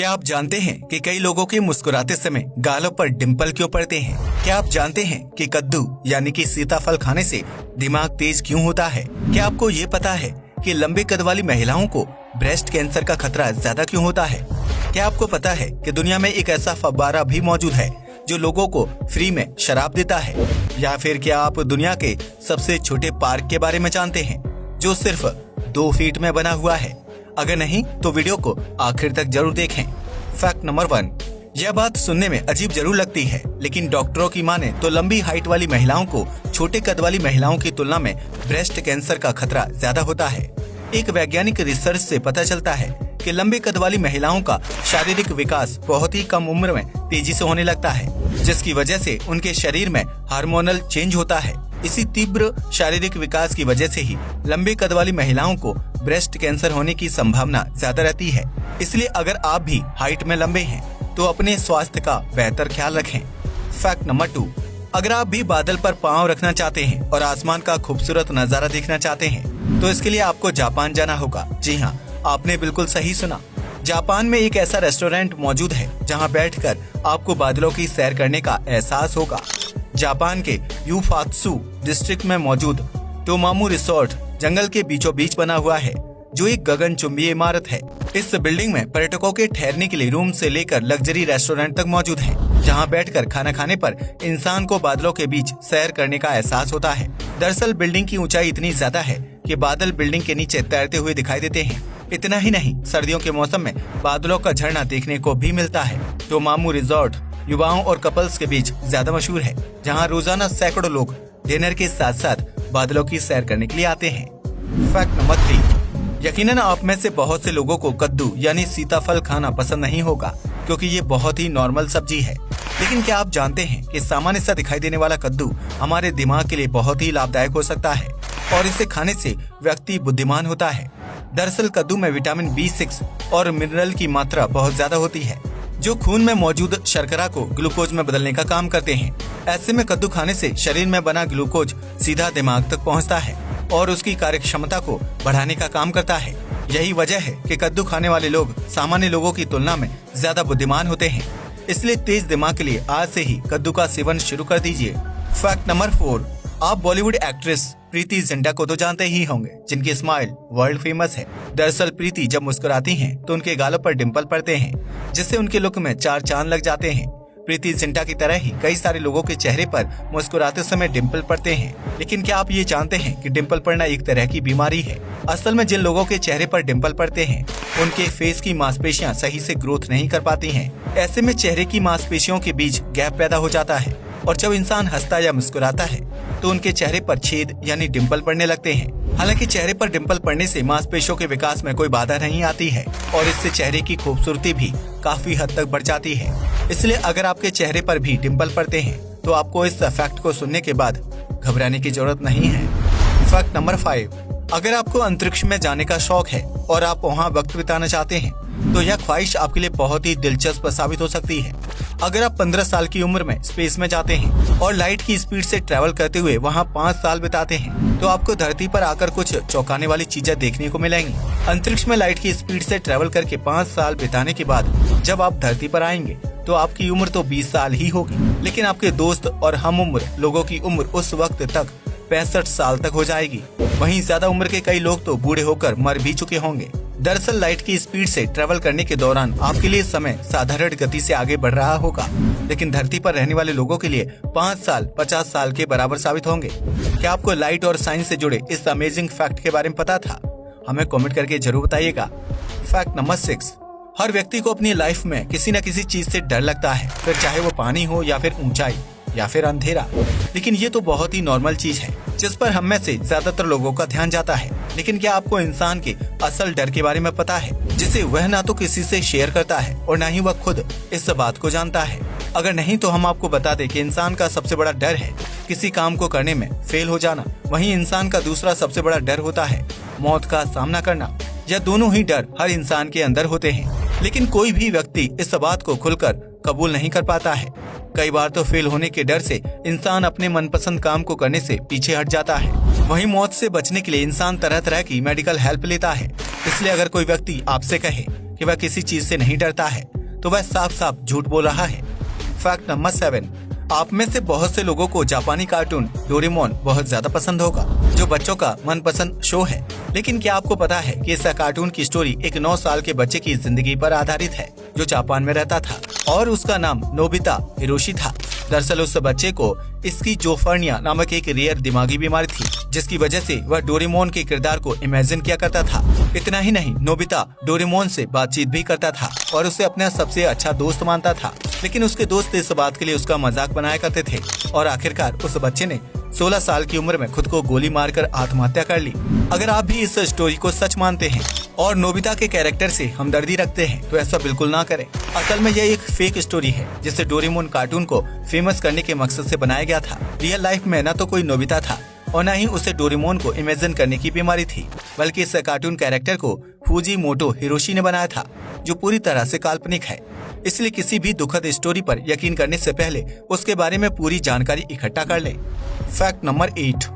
क्या आप जानते हैं कि कई लोगों के मुस्कुराते समय गालों पर डिंपल क्यों पड़ते हैं? क्या आप जानते हैं कि कद्दू यानी कि सीताफल खाने से दिमाग तेज क्यों होता है? क्या आपको ये पता है कि लंबे कद वाली महिलाओं को ब्रेस्ट कैंसर का खतरा ज्यादा क्यों होता है? क्या आपको पता है कि दुनिया में एक ऐसा फव्वारा भी मौजूद है जो लोगों को फ्री में शराब देता है? या फिर क्या आप दुनिया के सबसे छोटे पार्क के बारे में जानते हैं जो सिर्फ 2 फीट में बना हुआ है? अगर नहीं तो वीडियो को आखिर तक जरूर देखें। फैक्ट नंबर 1, यह बात सुनने में अजीब जरूर लगती है, लेकिन डॉक्टरों की माने तो लंबी हाइट वाली महिलाओं को छोटे कद वाली महिलाओं की तुलना में ब्रेस्ट कैंसर का खतरा ज्यादा होता है। एक वैज्ञानिक रिसर्च से पता चलता है कि लंबे कद वाली महिलाओं का शारीरिक विकास बहुत ही कम उम्र में तेजी से होने लगता है, जिसकी वजह से उनके शरीर में हार्मोनल चेंज होता है। इसी तीव्र शारीरिक विकास की वजह से ही लंबे कद वाली महिलाओं को ब्रेस्ट कैंसर होने की संभावना ज्यादा रहती है। इसलिए अगर आप भी हाइट में लंबे हैं तो अपने स्वास्थ्य का बेहतर ख्याल रखें। फैक्ट नंबर 2, अगर आप भी बादल पर पांव रखना चाहते हैं और आसमान का खूबसूरत नजारा देखना चाहते हैं तो इसके लिए आपको जापान जाना होगा। जी हाँ, आपने बिल्कुल सही सुना। जापान में एक ऐसा रेस्टोरेंट मौजूद है जहाँ बैठकर आपको बादलों की सैर करने का एहसास होगा। जापान के यूफात्सु डिस्ट्रिक्ट में मौजूद टोमामू रिसोर्ट जंगल के बीचों बीच बना हुआ है, जो एक गगनचुंबी इमारत है। इस बिल्डिंग में पर्यटकों के ठहरने के लिए रूम से लेकर लग्जरी रेस्टोरेंट तक मौजूद है, जहां बैठकर खाना खाने पर इंसान को बादलों के बीच सैर करने का एहसास होता है। दरअसल बिल्डिंग की ऊंचाई इतनी ज्यादा है कि बादल बिल्डिंग के नीचे तैरते हुए दिखाई देते हैं। इतना ही नहीं, सर्दियों के मौसम में बादलों का झरना देखने को भी मिलता है। टोमामू रिजॉर्ट युवाओं और कपल्स के बीच ज्यादा मशहूर है, जहां रोजाना सैकड़ों लोग डिनर के साथ साथ बादलों की सैर करने के लिए आते हैं। फैक्ट नंबर 3, यकीनन आप में से बहुत से लोगों को कद्दू यानी सीताफल खाना पसंद नहीं होगा, क्योंकि ये बहुत ही नॉर्मल सब्जी है। लेकिन क्या आप जानते हैं कि सामान्य सा दिखाई देने वाला कद्दू हमारे दिमाग के लिए बहुत ही लाभदायक हो सकता है और इसे खाने से व्यक्ति बुद्धिमान होता है। दरअसल कद्दू में विटामिन B6 और मिनरल की मात्रा बहुत ज्यादा होती है, जो खून में मौजूद शर्करा को ग्लूकोज में बदलने का काम करते हैं। ऐसे में कद्दू खाने से शरीर में बना ग्लूकोज सीधा दिमाग तक पहुंचता है और उसकी कार्य क्षमता को बढ़ाने का काम करता है। यही वजह है कि कद्दू खाने वाले लोग सामान्य लोगों की तुलना में ज्यादा बुद्धिमान होते हैं। इसलिए तेज दिमाग के लिए आज से ही कद्दू का सेवन शुरू कर दीजिए। फैक्ट नंबर 4, आप बॉलीवुड एक्ट्रेस प्रीति जिंटा को तो जानते ही होंगे, जिनकी स्माइल वर्ल्ड फेमस है। दरअसल प्रीति जब मुस्कुराती हैं तो उनके गालों पर डिंपल पड़ते हैं, जिससे उनके लुक में 4 चांद लग जाते हैं। प्रीति जिंटा की तरह ही कई सारे लोगों के चेहरे पर मुस्कुराते समय डिंपल पड़ते हैं। लेकिन क्या आप ये जानते हैं कि डिंपल पड़ना एक तरह की बीमारी है? असल में जिन लोगों के चेहरे पर डिंपल पड़ते हैं उनके फेस की मांसपेशियां सही से ग्रोथ नहीं कर पाती हैं। ऐसे में चेहरे की मांसपेशियों के बीच गैप पैदा हो जाता है और जब इंसान हंसता या मुस्कुराता है तो उनके चेहरे पर छेद यानी डिंपल पड़ने लगते हैं। हालांकि चेहरे पर डिंपल पड़ने से मांसपेशियों के विकास में कोई बाधा नहीं आती है और इससे चेहरे की खूबसूरती भी काफी हद तक बढ़ जाती है। इसलिए अगर आपके चेहरे पर भी डिंपल पड़ते हैं तो आपको इस फैक्ट को सुनने के बाद घबराने की जरूरत नहीं है। फैक्ट नंबर 5, अगर आपको अंतरिक्ष में जाने का शौक है और आप वहाँ वक्त बिताना चाहते हैं तो यह ख्वाहिश आपके लिए बहुत ही दिलचस्प साबित हो सकती है। अगर आप 15 साल की उम्र में स्पेस में जाते हैं और लाइट की स्पीड से ट्रैवल करते हुए वहाँ 5 साल बिताते हैं तो आपको धरती पर आकर कुछ चौंकाने वाली चीजें देखने को मिलेंगी। अंतरिक्ष में लाइट की स्पीड से ट्रैवल करके 5 साल बिताने के बाद जब आप धरती पर आएंगे तो आपकी उम्र तो 20 साल ही होगी, लेकिन आपके दोस्त और हम उम्र लोगों की उम्र उस वक्त तक 65 साल तक हो जाएगी। वहीं ज्यादा उम्र के कई लोग तो बूढ़े होकर मर भी चुके होंगे। दरअसल लाइट की स्पीड से ट्रेवल करने के दौरान आपके लिए समय साधारण गति से आगे बढ़ रहा होगा, लेकिन धरती पर रहने वाले लोगों के लिए 5 साल 50 साल के बराबर साबित होंगे। क्या आपको लाइट और साइंस से जुड़े इस अमेजिंग फैक्ट के बारे में पता था? हमें कमेंट करके जरूर बताइएगा। फैक्ट नंबर 6, हर व्यक्ति को अपनी लाइफ में किसी न किसी चीज से डर लगता है, फिर चाहे वो पानी हो या फिर ऊंचाई या फिर अंधेरा। लेकिन ये तो बहुत ही नॉर्मल चीज है जिस पर हम में से ज्यादातर लोगों का ध्यान जाता है। लेकिन क्या आपको इंसान के असल डर के बारे में पता है, जिसे वह ना तो किसी से शेयर करता है और ना ही वह खुद इस बात को जानता है? अगर नहीं तो हम आपको बता दें कि इंसान का सबसे बड़ा डर है किसी काम को करने में फेल हो जाना। वहीं इंसान का दूसरा सबसे बड़ा डर होता है मौत का सामना करना। यह दोनों ही डर हर इंसान के अंदर होते हैं, लेकिन कोई भी व्यक्ति इस बात को खुलकर कबूल नहीं कर पाता है। कई बार तो फेल होने के डर से इंसान अपने मनपसंद काम को करने से पीछे हट जाता है। वहीं मौत से बचने के लिए इंसान तरह तरह की मेडिकल हेल्प लेता है। इसलिए अगर कोई व्यक्ति आपसे कहे कि वह किसी चीज से नहीं डरता है तो वह साफ साफ झूठ बोल रहा है। फैक्ट नंबर 7, आप में से बहुत से लोगों को जापानी कार्टून डोरेमोन बहुत ज्यादा पसंद होगा, जो बच्चों का मनपसंद शो है। लेकिन क्या आपको पता है कि इस कार्टून की स्टोरी एक 9 साल के बच्चे की जिंदगी पर आधारित है, जो जापान में रहता था और उसका नाम नोबिता हिरोशी था। दरअसल उस बच्चे को स्किज़ोफ्रेनिया नामक एक रेयर दिमागी बीमारी थी, जिसकी वजह से वह डोरेमोन के किरदार को इमेजिन किया करता था। इतना ही नहीं, नोबिता डोरेमोन से बातचीत भी करता था और उसे अपना सबसे अच्छा दोस्त मानता था। लेकिन उसके दोस्त इस बात के लिए उसका मजाक बनाया करते थे और आखिरकार उस बच्चे ने 16 साल की उम्र में खुद को गोली मारकर आत्महत्या कर ली। अगर आप भी इस स्टोरी को सच मानते हैं और नोबिता के कैरेक्टर से हमदर्दी रखते हैं तो ऐसा बिल्कुल ना करें। असल में यह एक फेक स्टोरी है जिसे डोरेमोन कार्टून को फेमस करने के मकसद से बनाया गया था। रियल लाइफ में न तो कोई नोबिता था और न ही उसे डोरेमोन को इमेजिन करने की बीमारी थी, बल्कि इस कार्टून कैरेक्टर को फुजीमोटो हिरोशी ने बनाया था, जो पूरी तरह से काल्पनिक है। इसलिए किसी भी दुखद स्टोरी पर यकीन करने से पहले उसके बारे में पूरी जानकारी इकट्ठा कर लें। फैक्ट नंबर 8,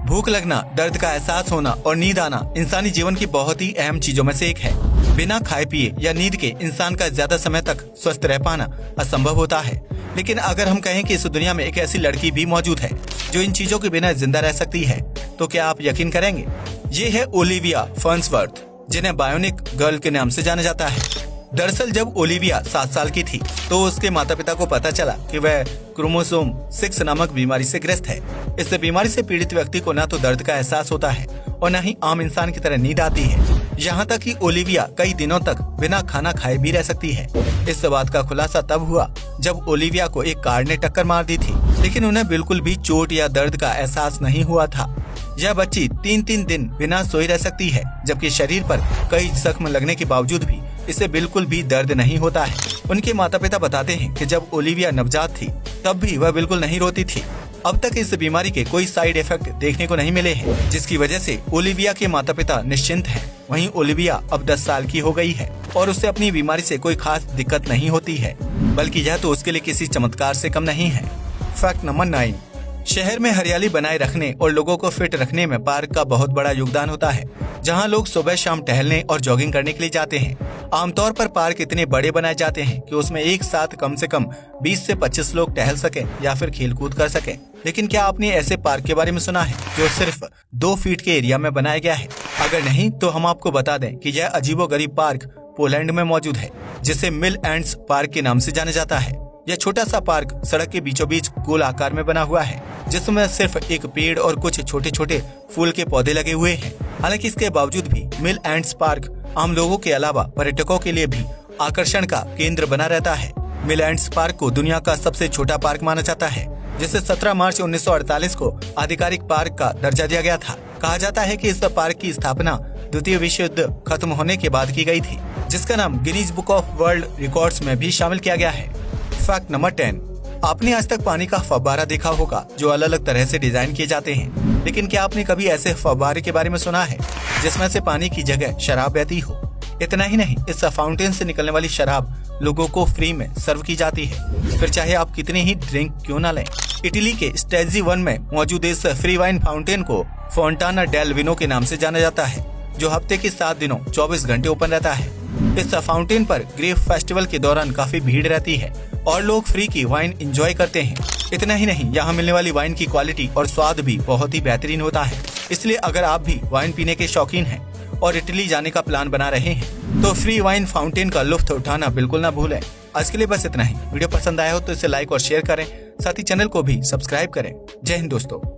भूख लगना, दर्द का एहसास होना और नींद आना इंसानी जीवन की बहुत ही अहम चीजों में से एक है। बिना खाए पिए या नींद के इंसान का ज्यादा समय तक स्वस्थ रह पाना असंभव होता है। लेकिन अगर हम कहें कि इस दुनिया में एक ऐसी लड़की भी मौजूद है जो इन चीजों के बिना जिंदा रह सकती है, तो क्या आप यकीन करेंगे? ये है ओलिविया फर्न्सवर्थ, जिन्हें बायोनिक गर्ल के नाम से जाना जाता है। दरअसल जब ओलिविया 7 साल की थी तो उसके माता पिता को पता चला कि वह क्रोमोसोम 6 नामक बीमारी से ग्रस्त है। इस बीमारी से पीड़ित व्यक्ति को न तो दर्द का एहसास होता है और न ही आम इंसान की तरह नींद आती है। यहाँ तक कि ओलिविया कई दिनों तक बिना खाना खाए भी रह सकती है। इस बात का खुलासा तब हुआ जब ओलिविया को एक कार ने टक्कर मार दी थी, लेकिन उन्हें बिल्कुल भी चोट या दर्द का एहसास नहीं हुआ था। यह बच्ची 3-3 दिन बिना सोई रह सकती है, जबकि शरीर पर कई जख्म लगने के बावजूद भी इसे बिल्कुल भी दर्द नहीं होता है। उनके माता पिता बताते हैं कि जब ओलिविया नवजात थी तब भी वह बिल्कुल नहीं रोती थी। अब तक इस बीमारी के कोई साइड इफेक्ट देखने को नहीं मिले हैं, जिसकी वजह से ओलिविया के माता पिता निश्चिंत हैं। वहीं ओलिविया अब 10 साल की हो गई है और उसे अपनी बीमारी से कोई खास दिक्कत नहीं होती है, बल्कि यह तो उसके लिए किसी चमत्कार से कम नहीं है। फैक्ट नंबर 9, शहर में हरियाली बनाए रखने और लोगों को फिट रखने में पार्क का बहुत बड़ा योगदान होता है, जहां लोग सुबह शाम टहलने और जॉगिंग करने के लिए जाते हैं। आमतौर पर पार्क इतने बड़े बनाए जाते हैं कि उसमें एक साथ कम से कम 20 से 25 लोग टहल सकें या फिर खेलकूद कर सकें। लेकिन क्या आपने ऐसे पार्क के बारे में सुना है जो सिर्फ 2 फीट के एरिया में बनाया गया है? अगर नहीं तो हम आपको बता दें कि यह अजीबोगरीब पार्क पोलैंड में मौजूद है, जिसे मिल एंड्स पार्क के नाम से जाना जाता है। यह छोटा सा पार्क सड़क के बीचों बीच गोल आकार में बना हुआ है, जिसमें सिर्फ एक पेड़ और कुछ छोटे छोटे फूल के पौधे लगे हुए हैं। हालांकि इसके बावजूद भी मिल एंड्स पार्क आम लोगों के अलावा पर्यटकों के लिए भी आकर्षण का केंद्र बना रहता है। मिल एंड्स पार्क को दुनिया का सबसे छोटा पार्क माना जाता है, जिसे 17 मार्च 1948 को आधिकारिक पार्क का दर्जा दिया गया था। कहा जाता है कि इस पार्क की स्थापना द्वितीय विश्व युद्ध खत्म होने के बाद की गई थी, जिसका नाम Guinness book of world records में भी शामिल किया गया है। फैक्ट नंबर 10, आपने आज तक पानी का फव्वारा देखा होगा जो अलग अलग तरह से डिजाइन किए जाते हैं, लेकिन क्या आपने कभी ऐसे फव्वारे के बारे में सुना है जिसमें से पानी की जगह शराब बहती हो? इतना ही नहीं, इस फाउंटेन से निकलने वाली शराब लोगों को फ्री में सर्व की जाती है, फिर चाहे आप कितनी ही ड्रिंक क्यों न लें। इटली के स्टेजी 1 में मौजूद इस फ्री वाइन फाउंटेन को फोंटाना डेल विनो के नाम से जाना जाता है, जो हफ्ते के 7 दिनों 24 घंटे ओपन रहता है। इस फाउंटेन पर ग्रेप फेस्टिवल के दौरान काफी भीड़ रहती है और लोग फ्री की वाइन एंजॉय करते हैं। इतना ही नहीं, यहाँ मिलने वाली वाइन की क्वालिटी और स्वाद भी बहुत ही बेहतरीन होता है। इसलिए अगर आप भी वाइन पीने के शौकीन हैं और इटली जाने का प्लान बना रहे हैं तो फ्री वाइन फाउंटेन का लुत्फ उठाना बिल्कुल ना भूलें। आज के लिए बस इतना ही। वीडियो पसंद आया हो तो इसे लाइक और शेयर करें, साथ ही चैनल को भी सब्सक्राइब करें। जय हिंद दोस्तों।